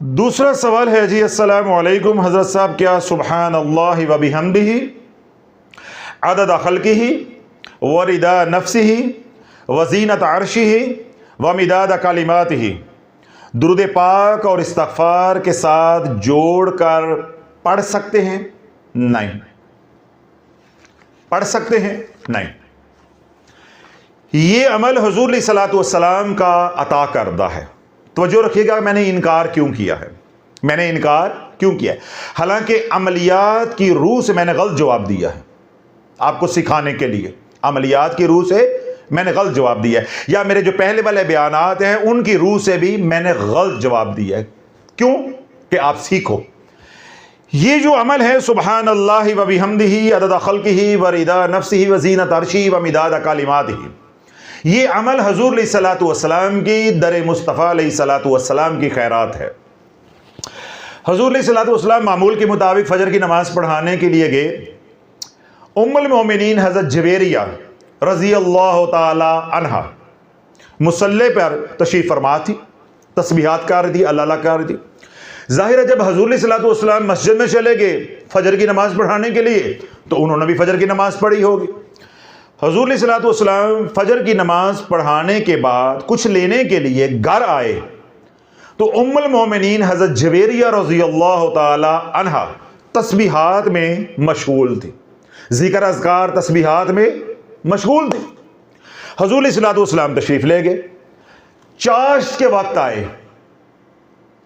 दूसरा सवाल है जी, अस्सलामु अलैकुम हज़रत साहब, क्या सुबहान अल्लाह व बिहम्दिही अदद खल्क़िही व रिदा नफ्सिही व ज़ीनत अर्शिही व मिदाद कलिमातिही दुरूद पाक और इस्तग़फ़ार के साथ जोड़कर पढ़ सकते हैं? नहीं। पढ़ सकते हैं? नहीं। ये अमल हुज़ूर अलैहिस्सलातु वस्सलाम का अता करदा है। तवज्जो रखिएगा, मैंने इनकार क्यों किया है, मैंने इनकार क्यों किया है। हालांकि अमलियात की रूह से मैंने गलत जवाब दिया है, आपको सिखाने के लिए अमलियात की रूह से मैंने गलत जवाब दिया है, या मेरे जो पहले वाले बयानात हैं उनकी रूह से भी मैंने गलत जवाब दिया है। क्यों? कि आप सीखो। ये जो अमल है सुबहान अल्लाह व बिहम्दिही अदद खल्क़िही व रिदा नफ्सिही व ज़ीनत अर्शिही व मिदाद कलिमातिही, ये अमल हुज़ूर अलैहिस्सलातु वस्सलाम की दर मुस्तफ़ा अलैहिस्सलातु वस्सलाम की खैरात है। हुज़ूर अलैहिस्सलातु वस्सलाम मामूल के मुताबिक फजर की नमाज पढ़ाने के लिए गए। उम्मुल मोमिनीन हज़रत जुवैरिया रज़ी अल्लाह ताला अन्हा मुसल्ले पर तशरीफ़ फरमा थी, तस्बीहात कर रही थी, अल्लाह कर रही थी। ज़ाहिर है जब हुज़ूर अलैहिस्सलातु वस्सलाम मस्जिद में चले गए फजर की नमाज पढ़ाने के लिए, तो उन्होंने भी फजर की नमाज पढ़ी होगी। हुज़ूर अलैहिस्सलातु वस्सलाम फजर की नमाज पढ़ाने के बाद कुछ लेने के लिए घर आए, तो उम्मुल मोमिनीन हज़रत जुवैरिया रज़ी अल्लाह ताला अन्हा तस्बीहात में मशगूल थी, ज़िक्र अज़कार तस्बीहात में मशगूल थी। हुज़ूर अलैहिस्सलातु वस्सलाम तशरीफ़ ले गए। चाश के वक्त आए।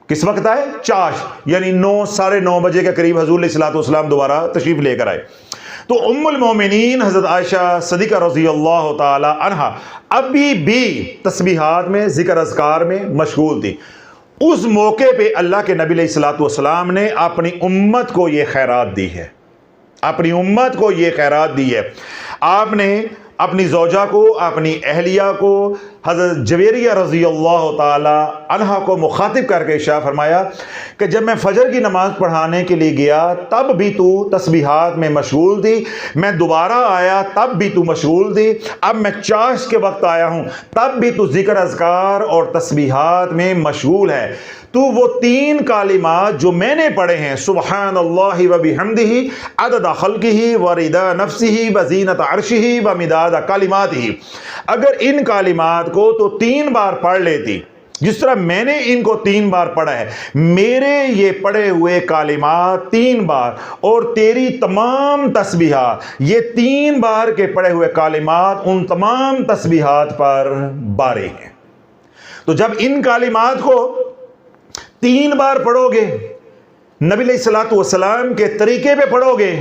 किस वक्त आए? चाश, यानी 9 साढ़े 9 बजे के करीब हुज़ूर अलैहिस्सलातु वस्सलाम दोबारा तशरीफ़ लेकर आए। तो उम्मुल मोमिनीन हज़रत आयशा सिद्दीक़ा रज़ी अल्लाह ताला अन्हा अभी भी तस्बीहात में ज़िक्र अज़कार में मशगूल थी। उस मौके पे अल्लाह के नबी अलैहिस्सलातु वस्सलाम ने अपनी उम्मत को ये खैरात दी है, अपनी उम्मत को ये खैरात दी है। आपने अपनी ज़ौजा को, अपनी अहलिया को हज़रत जुवैरिया रज़ी अल्लाह ताला अन्हा को मुखातिब करके इरशाद फरमाया कि जब मैं फ़जर की नमाज़ पढ़ाने के लिए गया तब भी तू तस्बीहात में मशगूल थी, मैं दोबारा आया तब भी तू मशगूल थी, अब मैं चाश के वक्त आया हूँ तब भी तू ज़िक्र अज़कार और तस्बीहात में मशगूल है। तू वो 3 कालिमात जो मैंने पढ़े हैं, सुबहान अल्लाह व बिहम्दिही अदद खल्क़िही व रिदा नफ्सिही व ज़ीनत अर्शिही व मिदाद कलिमातिही, अगर इन कालिमात को तो 3 बार पढ़ लेती जिस तरह मैंने इनको 3 बार पढ़ा है, मेरे ये पढ़े हुए कालिमात 3 बार और तेरी तमाम तस्बीहात ये 3 बार के पढ़े हुए कालिमात उन तमाम तस्बीहात पर बारे हैं। तो जब इन कालिमात को 3 बार पढ़ोगे, नबी अलैहिस्सलातु वस्सलाम के तरीके पे पढ़ोगे,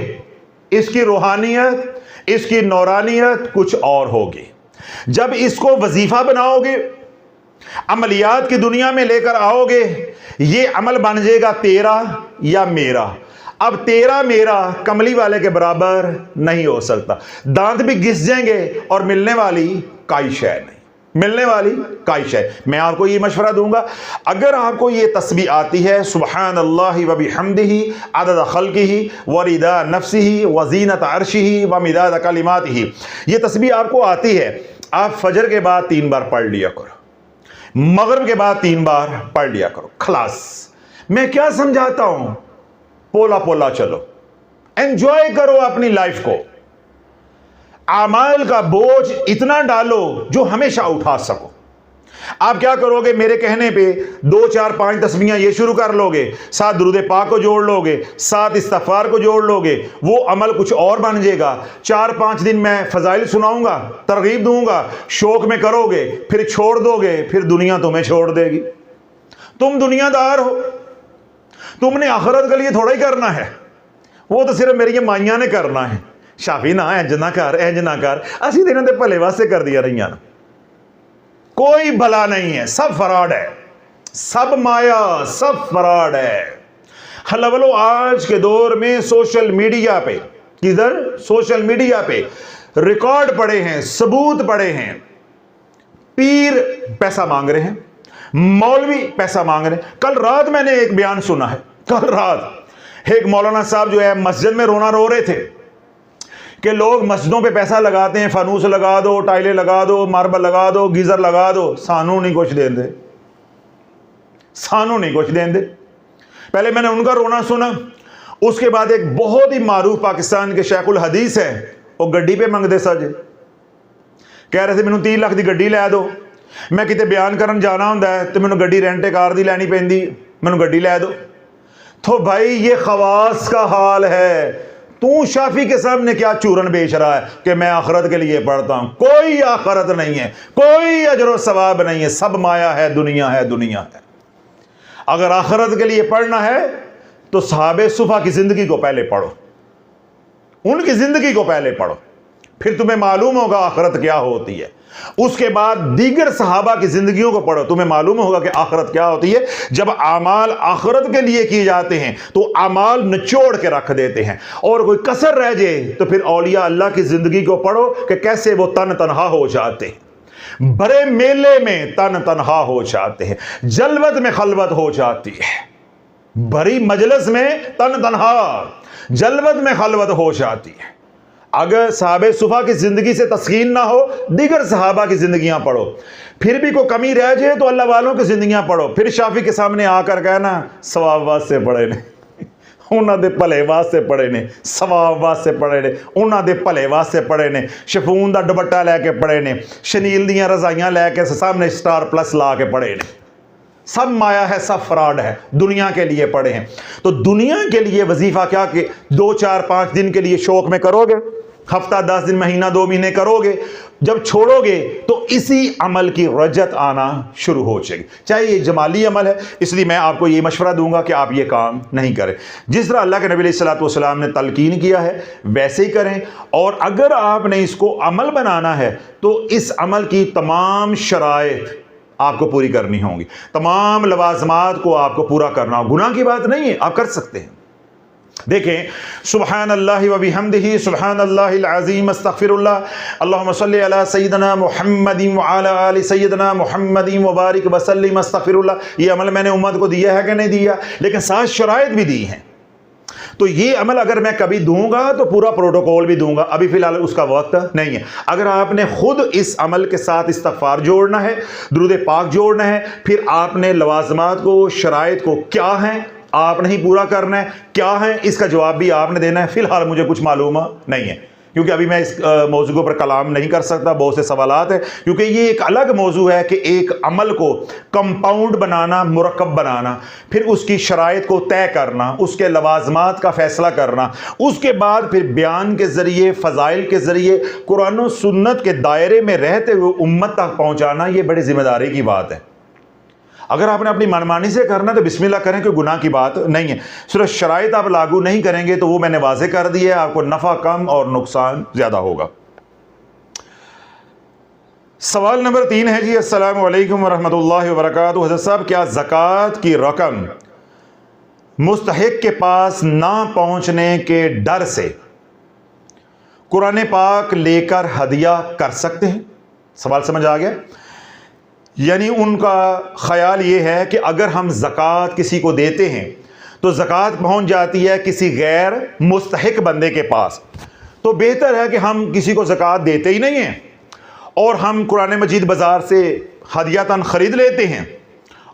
इसकी रूहानियत, इसकी नौरानियत कुछ और होगी। जब इसको वजीफा बनाओगे, अमलियात की दुनिया में लेकर आओगे, ये अमल बन जाएगा तेरा या मेरा। अब तेरा मेरा कमली वाले के बराबर नहीं हो सकता, दांत भी घिस जाएंगे और मिलने वाली कोई शय नहीं, मिलने वाली कोई शय। मैं आपको ये मशवरा दूंगा, अगर आपको ये तस्बीह आती है सुबहान अल्लाह व बिहम्दिही अदद खल्क़िही व रिदा नफ्सिही व ज़ीनत अर्शिही व मिदाद कलिमातिही, ये तस्बीह आपको आती है, आप फजर के बाद 3 बार पढ़ लिया करो, मगरिब के बाद 3 बार पढ़ लिया करो, खलास। मैं क्या समझाता हूं? पोला पोला चलो, एंजॉय करो अपनी लाइफ को, आमाल का बोझ इतना डालो जो हमेशा उठा सको। आप क्या करोगे, मेरे कहने पे 2 4 5 तस्बीहां ये शुरू कर लोगे, साथ दुरूद पाक को जोड़ लोगे, साथ इस्तग़फ़ार को जोड़ लोगे, वो अमल कुछ और बन जाएगा। 4-5 दिन मैं फ़ज़ाइल सुनाऊंगा, तरगीब दूंगा, शौक में करोगे, फिर छोड़ दोगे, फिर दुनिया तुम्हें छोड़ देगी। तुम दुनियादार हो, तुमने आखिरत के लिए थोड़ा ही करना है, वो तो सिर्फ मेरी माइया ने करना है। शाफी ना इंज ना कर, असी तेने ते भले वास्ते कर दिया रही ना, कोई भला नहीं है, सब फराड है, सब माया, सब फराड है। हलवलो आज के दौर में सोशल मीडिया पे, किधर? सोशल मीडिया पे रिकॉर्ड पड़े हैं, सबूत पड़े हैं, पीर पैसा मांग रहे हैं, मौलवी पैसा मांग रहे हैं। कल रात मैंने एक बयान सुना है, कल रात एक मौलाना साहब जो है मस्जिद में रोना रो रहे थे कि लोग मस्जिदों पे पैसा लगाते हैं, फानूस लगा दो, टाइलें लगा दो, मार्बल लगा दो, गीजर लगा दो, सानू नहीं कुछ देंदे, सानू नहीं कुछ देंदे। पहले मैंने उनका रोना सुना, उसके बाद एक बहुत ही मारूफ पाकिस्तान के शेखुल हदीस है, वो गड्डी पे मंगते सज, कह रहे थे मैनू 30 लाख की गड्डी लै दो, मैं किते बयान करन जाना होंदा है तो मैनू गड्डी रेंटे कार दी लैनी पैंदी, मैनू गड्डी लै दो। तो भाई ये खवास का हाल है। तू शाफी के सामने क्या चूरन बेच रहा है कि मैं आखरत के लिए पढ़ता हूं? कोई आखरत नहीं है, कोई अजर सवाब नहीं है, सब माया है, दुनिया है, दुनिया है। अगर आखरत के लिए पढ़ना है तो सहाबे सुफा की जिंदगी को पहले पढ़ो, उनकी जिंदगी को पहले पढ़ो, फिर तुम्हें मालूम होगा आखरत क्या होती है। उसके बाद दीगर सहाबा की जिंदगियों को पढ़ो, तुम्हें मालूम होगा कि आखरत क्या होती है। जब आमाल आखरत के लिए किए जाते हैं तो आमाल निचोड़ के रख देते हैं, और कोई कसर रह जाए तो फिर औलिया अल्लाह की जिंदगी को पढ़ो कि कैसे वो तन तनहा हो जाते हैं, बड़े मेले में तन तनहा हो जाते हैं, जलवत में खलवत हो जाती है, बड़ी मजलिस में तन तनहा, जलवत में खलवत हो जाती है। अगर सहाबे सुफा की जिंदगी से तस्कीन ना हो, दीगर सहाबा की जिंदगियां पढ़ो, फिर भी कोई कमी रह जाए तो अल्लाह वालों की जिंदगियां पढ़ो। फिर शाफी के सामने आकर कहना सवाब वास्ते पढ़े ने, उन्होंने भले वास्ते पढ़े ने, सवाब वास्ते पढ़े ने, उन्होंने भले वास्ते पढ़े ने, शफून का दुपट्टा लैके पढ़े ने, शनील दियां रजाइयां लैके सामने स्टार प्लस ला के पढ़े ने। सब माया है, सब फ्रॉड है, दुनिया के लिए पढ़े हैं। तो दुनिया के लिए वजीफा क्या कि 2 4 5 दिन के लिए शौक में करोगे, हफ्ता 10 दिन, महीना 2 महीने करोगे, जब छोड़ोगे तो इसी अमल की रजत आना शुरू हो जाएगी। चाहे ये जमाली अमल है, इसलिए मैं आपको ये मशवरा दूंगा कि आप ये काम नहीं करें। जिस तरह अल्लाह के नबी अलैहिस्सलातु वस्सलाम ने तलकीन किया है वैसे ही करें, और अगर आपने इसको अमल बनाना है तो इस अमल की तमाम शराइत आपको पूरी करनी होंगी, तमाम लवाजमात को आपको पूरा करना हो। गुनाह की बात नहीं है, आप कर सकते हैं। देखें, सुब्हान अल्लाह व बिहम्दिही सुब्हान अल्लाहिल अज़ीम अस्तगफिरुल्लाह, अल्लाहुम्मा सल्लि अला सय्यिदना मुहम्मदिन व अला आलि सय्यिदना मुहम्मदिन व बारिक व सल्लिम अस्तगफिरुल्लाह। ये अमल मैंने उम्मत को दिया है कि नहीं दिया, लेकिन 7 शराइत भी दी हैं। तो ये अमल अगर मैं कभी दूंगा तो पूरा प्रोटोकॉल भी दूंगा, अभी फिलहाल उसका वक्त नहीं है। अगर आपने खुद इस अमल के साथ इस्तगफार जोड़ना है, दुरूद पाक जोड़ना है, फिर आपने लवाजमात को, शराइत को क्या है आपने ही पूरा करना है, क्या है इसका जवाब भी आपने देना है। फिलहाल मुझे कुछ मालूम नहीं है, क्योंकि अभी मैं इस मौजू के ऊपर कलाम नहीं कर सकता, बहुत से सवालात हैं, क्योंकि ये एक अलग मौजू है कि एक अमल को कंपाउंड बनाना, मुरक्कब बनाना, फिर उसकी शराइत को तय करना, उसके लवाजमात का फैसला करना, उसके बाद फिर बयान के ज़रिए, फ़ज़ाइल के ज़रिए कुरान और सुन्नत के दायरे में रहते हुए उम्मत तक पहुँचाना, ये बड़ी ज़िम्मेदारी की बात है। अगर आपने अपनी मनमानी से करना तो बिस्मिल्लाह करें, कोई गुनाह की बात नहीं है। सिर्फ शराइत आप लागू नहीं करेंगे तो वो मैंने वाज़े कर दिया, आपको नफ़ा कम और नुकसान ज़्यादा होगा। सवाल नंबर 3 है जी, अस्सलामु अलैकुम वरहमतुल्लाहि वबरकातुहू। हज़रत साहब, क्या ज़कात की रकम मुस्तहिक के पास ना पहुँचने के डर से कुरान पाक लेकर हदिया कर सकते हैं? सवाल समझ आ गया? यानी उनका ख्याल ये है कि अगर हम ज़कात किसी को देते हैं तो ज़कात पहुंच जाती है किसी गैर मुस्तहिक बंदे के पास, तो बेहतर है कि हम किसी को ज़कात देते ही नहीं हैं और हम कुरान मजीद बाज़ार से हदियतन ख़रीद लेते हैं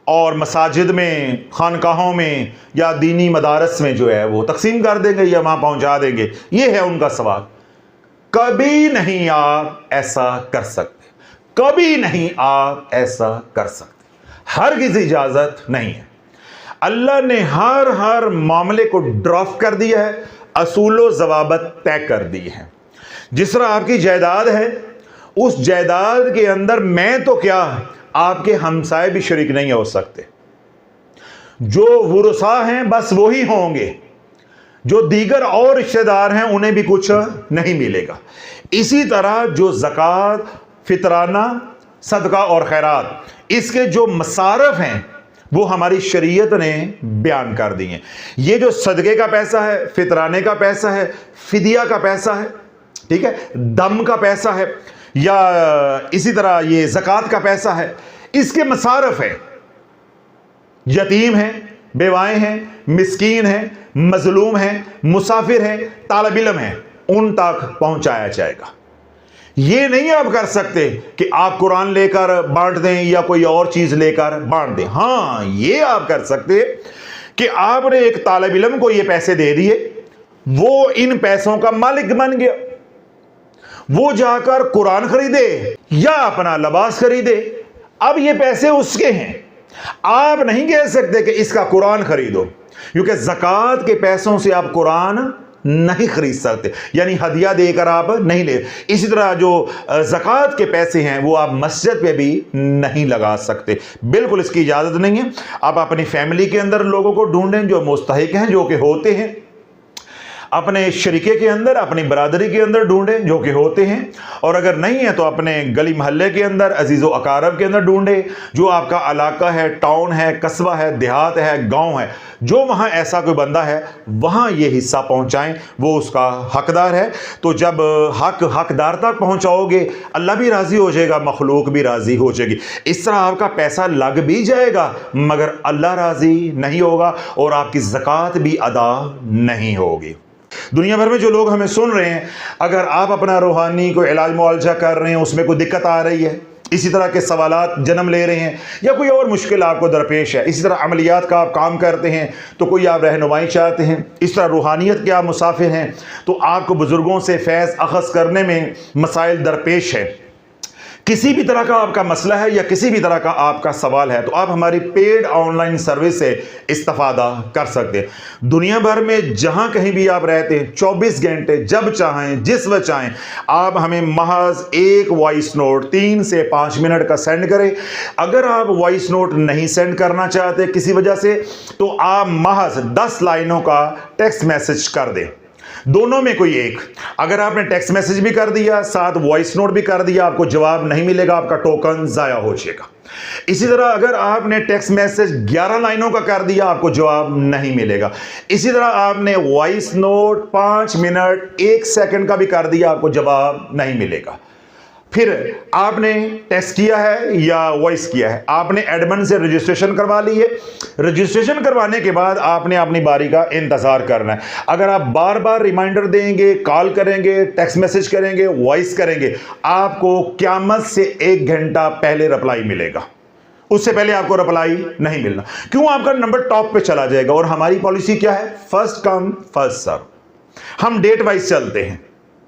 और मसाजिद में, खानकाहों में या दीनी मदारस में जो है वो तकसीम कर देंगे या वहाँ पहुँचा देंगे। ये है उनका सवाल। कभी नहीं आप ऐसा कर सकते, कभी नहीं आप ऐसा कर सकते, हरगिज़ इजाज़त नहीं है। अल्लाह ने हर मामले को ड्राफ्ट कर दिया है, असूलो ज़वाबत तय कर दी है। जिस तरह आपकी जायदाद है, उस जायदाद के अंदर मैं तो क्या, आपके हमसाए भी शरीक नहीं हो सकते। जो वुरसा हैं बस वही होंगे, जो दीगर और रिश्तेदार हैं उन्हें भी कुछ नहीं मिलेगा। इसी तरह जो ज़कात, फितराना, सदका और खैरात, इसके जो मसारफ हैं वो हमारी शरीयत ने बयान कर दी हैं। ये जो सदके का पैसा है, फितराने का पैसा है, फिदिया का पैसा है, ठीक है, दम का पैसा है, या इसी तरह ये ज़कात का पैसा है, इसके मसारफ है। यतीम हैं, बेवाएं हैं, मिस्कीन हैं, मजलूम हैं, मुसाफिर हैं, तालिब इल्म हैं, उन तक पहुंचाया जाएगा। ये नहीं आप कर सकते कि आप कुरान लेकर बांट दें या कोई और चीज लेकर बांट दें। हाँ, ये आप कर सकते कि आपने एक तालिब इल्म को ये पैसे दे दिए, वो इन पैसों का मालिक बन गया, वो जाकर कुरान खरीदे या अपना लिबास खरीदे, अब ये पैसे उसके हैं। आप नहीं कह सकते कि इसका कुरान खरीदो, क्योंकि ज़कात के पैसों से आप कुरान नहीं खरीद सकते, यानी हदिया देकर आप नहीं ले। इसी तरह जो ज़कात के पैसे हैं वो आप मस्जिद पे भी नहीं लगा सकते, बिल्कुल इसकी इजाज़त नहीं है। आप अपनी फैमिली के अंदर लोगों को ढूंढें जो मुस्तहिक हैं, जो कि होते हैं, अपने शरीके के अंदर, अपनी बरादरी के अंदर ढूंढें जो कि होते हैं, और अगर नहीं है तो अपने गली महल्ले के अंदर, अजीज़ो अकारब के अंदर ढूंढें, जो आपका इलाका है, टाउन है, कस्बा है, देहात है, गांव है, जो वहाँ ऐसा कोई बंदा है वहाँ ये हिस्सा पहुँचाएं, वो उसका हकदार है। तो जब हकदार तक पहुँचाओगे अल्लाह भी राज़ी हो जाएगा, मखलूक भी राज़ी हो जाएगी। इस तरह आपका पैसा लग भी जाएगा मगर अल्लाह राज़ी नहीं होगा और आपकी ज़कात भी अदा नहीं होगी। दुनिया भर में जो लोग हमें सुन रहे हैं, अगर आप अपना रूहानी कोई इलाज मुआलजा कर रहे हैं, उसमें कोई दिक्कत आ रही है, इसी तरह के सवालात जन्म ले रहे हैं, या कोई और मुश्किल आपको दरपेश है, इसी तरह अमलियात का आप काम करते हैं तो कोई आप रहनुमाई चाहते हैं, इस तरह रूहानियत के आप मुसाफिर हैं तो आपको बुज़ुर्गों से फैज़ अखज़ करने में मसाइल दरपेश है, किसी भी तरह का आपका मसला है या किसी भी तरह का आपका सवाल है, तो आप हमारी पेड ऑनलाइन सर्विस से इस्तेफादा कर सकते हैं। दुनिया भर में जहां कहीं भी आप रहते हैं, 24 घंटे जब चाहें, जिस वक्त चाहें, आप हमें महज एक वॉइस नोट 3 से 5 मिनट का सेंड करें। अगर आप वॉइस नोट नहीं सेंड करना चाहते किसी वजह से, तो आप महज 10 लाइनों का टेक्स्ट मैसेज कर दें, दोनों में कोई एक। अगर आपने टेक्स्ट मैसेज भी कर दिया, साथ वॉइस नोट भी कर दिया, आपको जवाब नहीं मिलेगा, आपका टोकन जाया हो जाएगा। इसी तरह अगर आपने टेक्स्ट मैसेज 11 लाइनों का कर दिया, आपको जवाब नहीं मिलेगा। इसी तरह आपने वॉइस नोट 5 मिनट 1 सेकंड का भी कर दिया, आपको जवाब नहीं मिलेगा। फिर आपने टेक्स्ट किया है या वॉइस किया है, आपने एडमिन से रजिस्ट्रेशन करवा ली है, रजिस्ट्रेशन करवाने के बाद आपने अपनी बारी का इंतज़ार करना है। अगर आप बार बार रिमाइंडर देंगे, कॉल करेंगे, टेक्स्ट मैसेज करेंगे, वॉइस करेंगे, आपको क़यामत से 1 घंटा पहले रिप्लाई मिलेगा, उससे पहले आपको रिप्लाई नहीं मिलना। क्यों? आपका नंबर टॉप पे चला जाएगा। और हमारी पॉलिसी क्या है? First come first serve. हम डेट वाइज चलते हैं।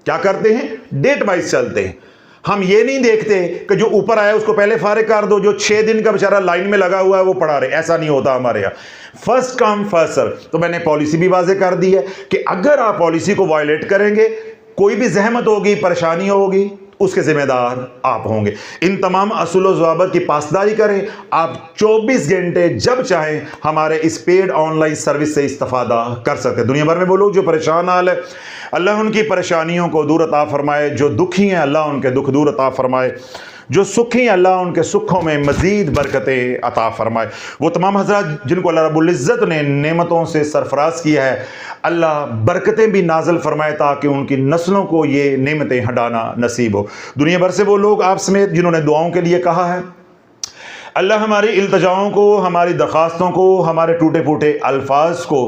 क्या करते हैं? डेट वाइज चलते हैं। हम ये नहीं देखते कि जो ऊपर आया उसको पहले फारिग कर दो, जो 6 दिन का बेचारा लाइन में लगा हुआ है वो पढ़ा रहे, ऐसा नहीं होता हमारे यहाँ। First come first serve. तो मैंने पॉलिसी भी वाजे कर दी है कि अगर आप पॉलिसी को वायलेट करेंगे, कोई भी जहमत होगी, परेशानी होगी, उसके जिम्मेदार आप होंगे। इन तमाम असूल व ज़वाबित की पासदारी करें। आप 24 घंटे जब चाहें हमारे इस पेड ऑनलाइन सर्विस से इस्तेफादा कर सकते हैं। दुनिया भर में वो लोग जो परेशान हाल है, अल्लाह उनकी परेशानियों को दूर अता फरमाए। जो दुखी हैं, अल्लाह उनके दुख दूर अता फरमाए। जो सुखी हैं, अल्लाह उनके सुखों में मज़ीद बरकतें अता फरमाए। वो तमाम हज़रात जिनको अल्लाह रब्बुल इज़्ज़त ने नेमतों से सरफराज किया है, अल्लाह बरकतें भी नाज़िल फरमाए ताकि उनकी नस्लों को ये नेमतें हटाना नसीब हो। दुनिया भर से वो लोग आप समेत जिन्होंने दुआओं के लिए कहा है, अल्लाह हमारी इल्तजाओं को, हमारी दरख्वास्तों को, हमारे टूटे फूटे अल्फाज को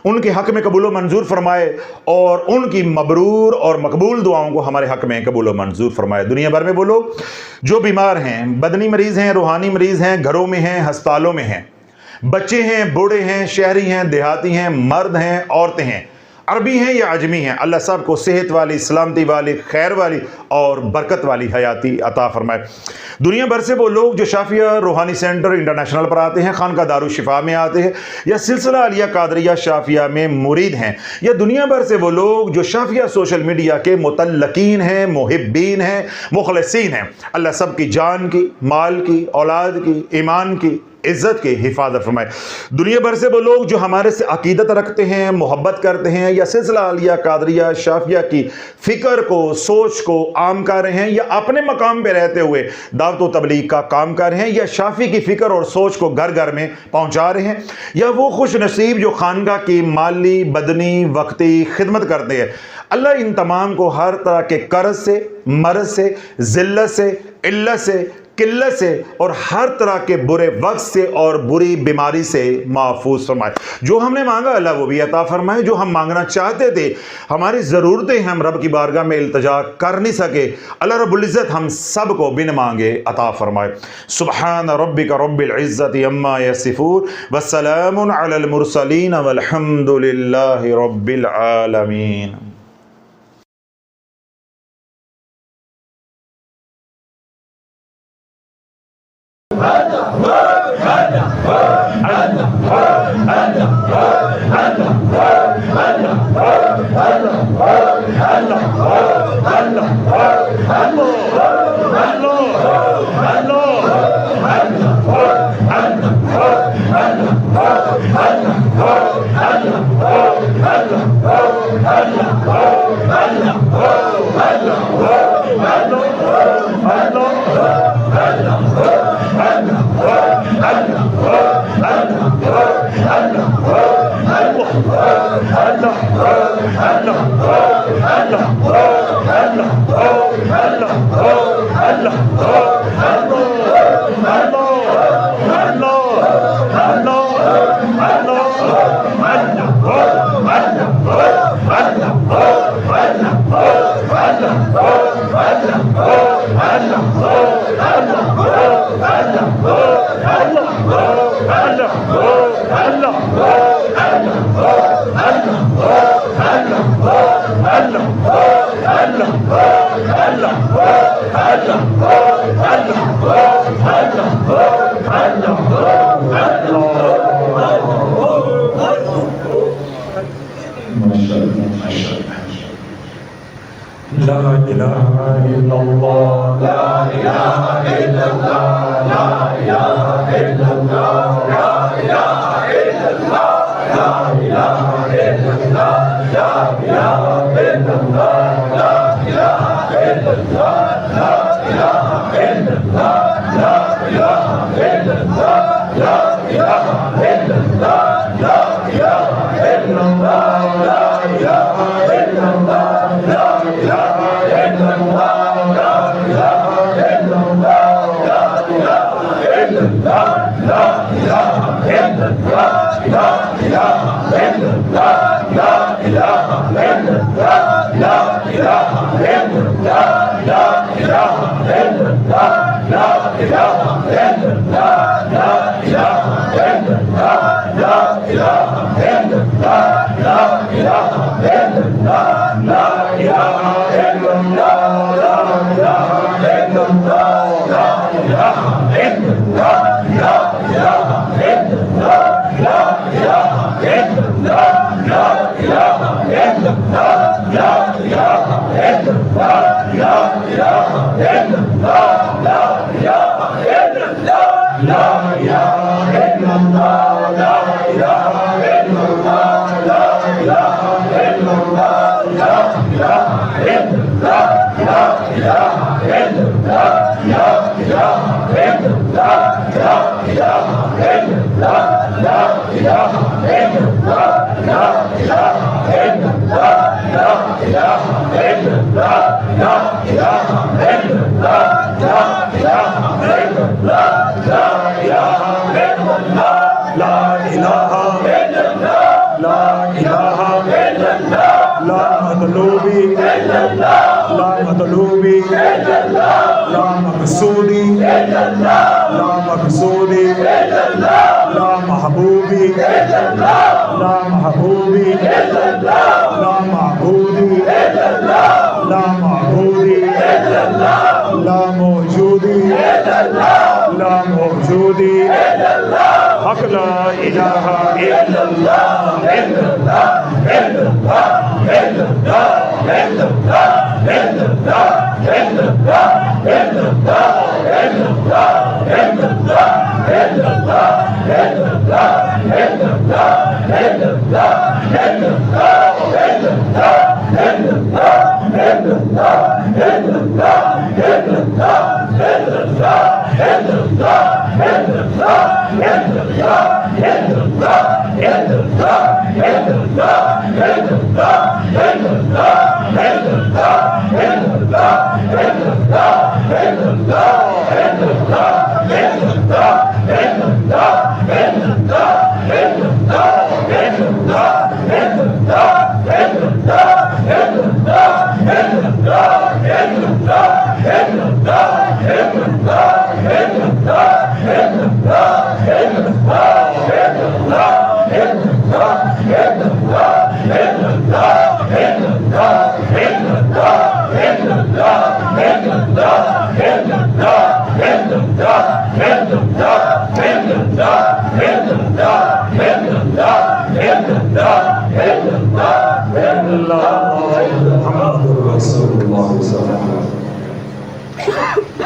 उनके हक़ में कबूल व मंजूर फरमाए और उनकी मबरूर और मकबूल दुआओं को हमारे हक़ में कबूल व मंजूर फरमाए। दुनिया भर में वो लोग जो बीमार हैं, बदनी मरीज़ हैं, रूहानी मरीज़ हैं, घरों में हैं, हस्पतालों में हैं, बच्चे हैं, बूढ़े हैं, शहरी हैं, देहाती हैं, मर्द हैं, औरतें हैं, अरबी हैं या अजमी हैं, अल्लाह सब को सेहत वाली, सलामती वाली, खैर वाली और बरकत वाली हयाती अता फरमाए। दुनिया भर से वो लोग जो शाफिया रूहानी सेंटर इंटरनेशनल पर आते हैं, खानका दारुशिफा में आते हैं, या सिलसिला अलिया कादरिया शाफिया में मुरीद हैं, या दुनिया भर से वो लोग जो शाफिया सोशल मीडिया के मुतल्लकीन हैं, मुहिब्बीन हैं, मुखलसीन हैं, अल्लाह सब की जान की, माल की, औलाद की, ईमान की, इज़्ज़त की हिफाजत फरमाए। दुनिया भर से वो लोग जो हमारे से अकीदत रखते हैं, मोहब्बत करते हैं, या सिलसिला अलिया कादरिया शाफिया की फ़िक्र को, सोच को आम कर रहे हैं, या अपने मकाम पे रहते हुए दावत व तबलीग का काम कर रहे हैं, या शाफी की फ़िक्र और सोच को घर घर में पहुँचा रहे हैं, या वो खुश नसीब जो खानका की माली, बदनी, वक्ती खिदमत करते हैं, अल्लाह इन तमाम को हर तरह के कर्ज से, मर्ज से, ज़िल्लत से, इल्लत से, किल्लत से और हर तरह के बुरे वक्त से और बुरी बीमारी से महफूज फरमाए। जो हमने मांगा अल्लाह वो भी अता फरमाए, जो हम मांगना चाहते थे, हमारी ज़रूरतें हम रब की बारगाह में इल्तिजा कर नहीं सके, अल्लाह रब्बुल इज़्ज़त हम सब को बिन मांगे अता फरमाए। सुब्हान रब्बिका रब्बिल इज़्ज़ति अम्मा यसिफून वस्सलामुन अलल मुरसलीन वल्हम्दुलिल्लाहि रब्बिल आलमीन।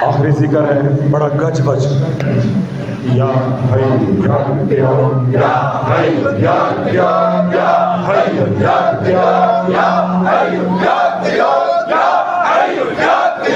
आखिरी जिक्र है बड़ा गज बज या हय्यु या क़य्यूम या हय्यु या क़य्यूम या हय्यु या क़य्यूम या हय्यु या क़य्यूम या हय्यु या क़य्यूम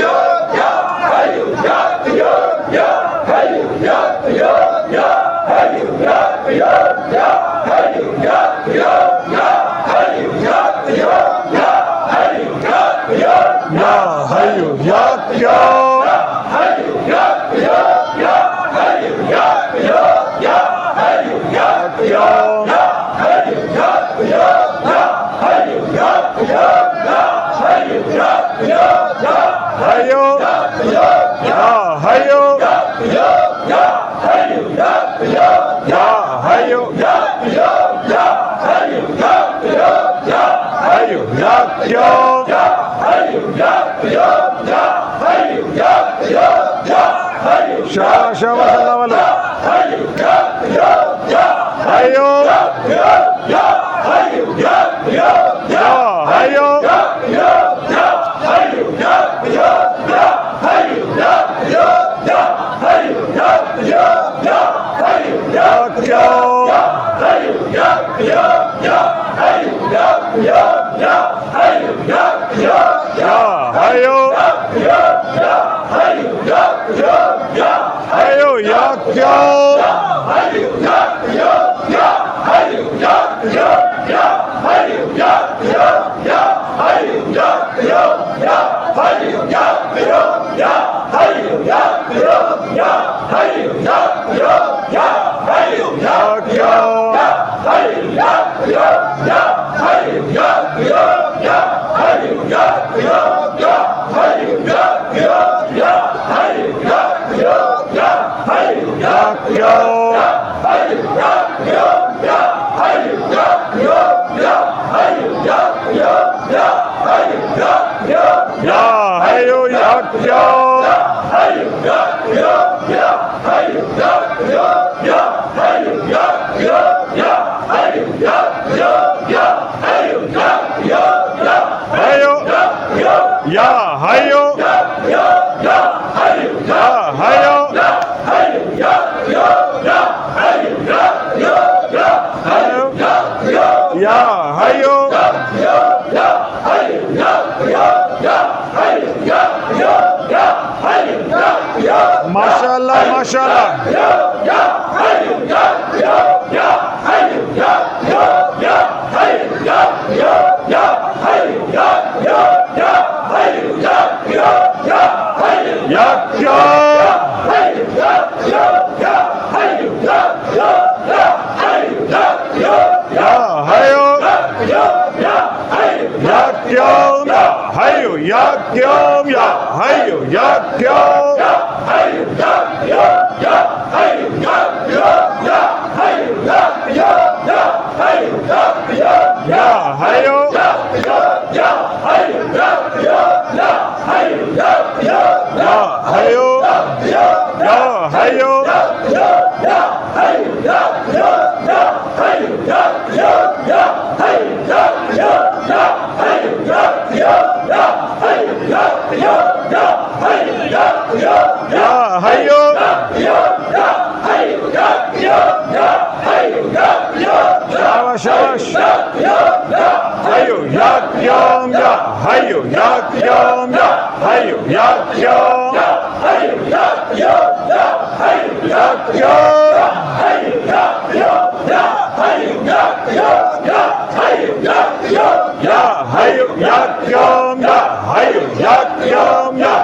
या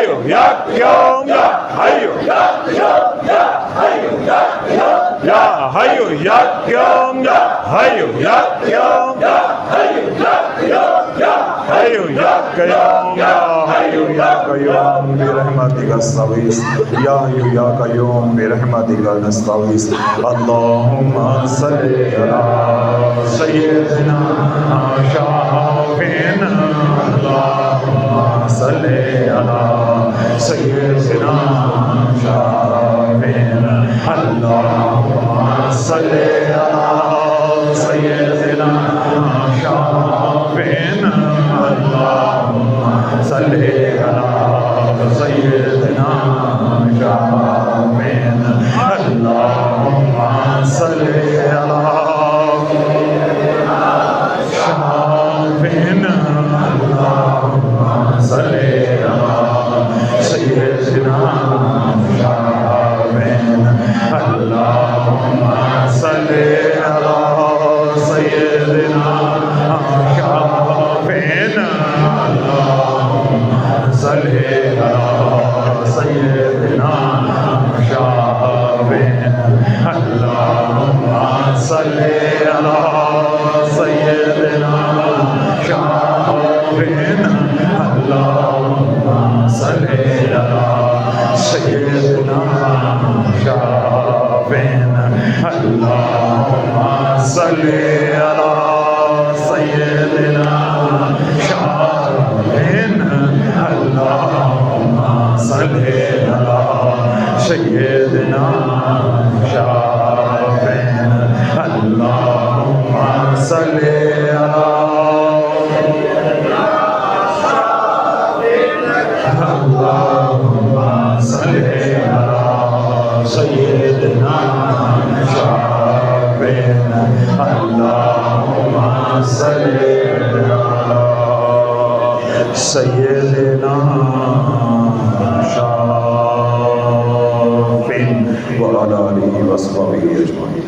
हय्यु या क़य्यूम या हय्यु या क़य्यूम या हय्यु या क़य्यूम या हय्यु या क़य्यूम या हय्यु या क़य्यूम या हय्यु या क़य्यूम या हय्यु या Qayyum Allahumma salli ala sayyidina shafina Allahumma salli ala sayyidina shafina Allahumma salli ala sayyidina सल्ले अला सय्यदिना शाफिन अल्लाहुम्मा सल्ले अला सय्यदिना शाफिन अल्लाहुम्मा सल्ले अला अल्लाहुम्मा सल्ले अला सय्यदिना शाफिन अल्लाहुम्मा सल्ले अला सय्यदिना शाफिन व अला आलिहि व अस्हाबिहि अजमाइन।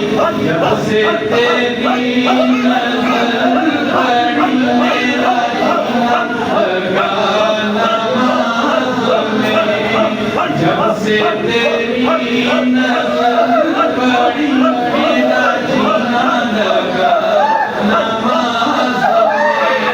जब से तेरी नजर पड़ी मेरा जीना लगा नमाज में। जब से तेरी नजर पड़ी मेरा जीना लगा नमाज में।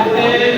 तेरी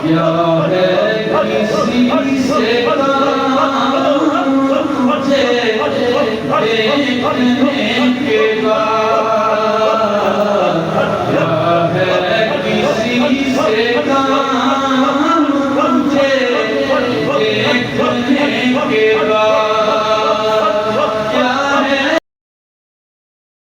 क्या है किसी से काम मुझे देखने के बाद, क्या है किसी से काम